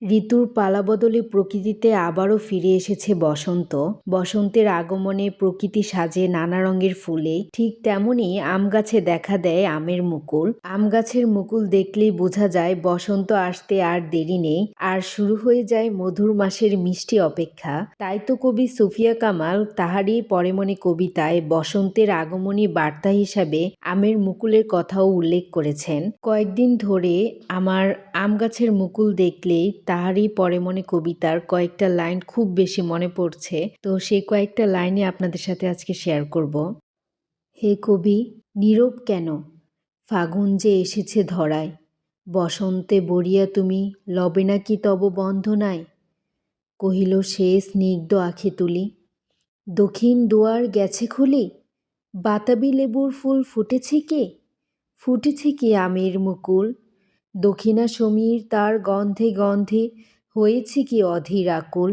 ঋতুর পালাবদলে প্রকৃতিতে আবারও ফিরে এসেছে বসন্ত। বসন্তের আগমনে প্রকৃতি সাজে নানা রঙের ফুলে। ঠিক তেমনই আম গাছে দেখা দেয় আমের মুকুল। আম গাছের মুকুল দেখলেই বোঝা যায় বসন্ত আসতে আর দেরি নেই, আর শুরু হয়ে যায় মধুর মাসের মিষ্টি অপেক্ষা। তাই তো কবি সুফিয়া কামাল তাহারই পরে মনে কবিতায় বসন্তের আগমনী বার্তা হিসাবে আমের মুকুলের কথাও উল্লেখ করেছেন। কয়েকদিন ধরে আমার আম গাছের মুকুল দেখলেই তাহারই পরে মনে কবিতার কয়েকটা লাইন খুব বেশি মনে পড়ছে, তো সেই কয়েকটা লাইনে আপনাদের সাথে আজকে শেয়ার করব। হে কবি, নীরব কেন? ফাগুন যে এসেছে ধরায়, বসন্তে বরিয়া তুমি লবে নাকি তব বন্ধনায়? কহিল সে স্নিগ্ধ আঁখে তুলি, দক্ষিণ দুয়ার গেছে খুলি, বাতাবি লেবুর ফুল ফুটেছে কি? ফুটেছে কি আমের মুকুল? দক্ষিণা সমীর তার গন্ধে গন্ধে হয়েছে কি অধীর আকুল?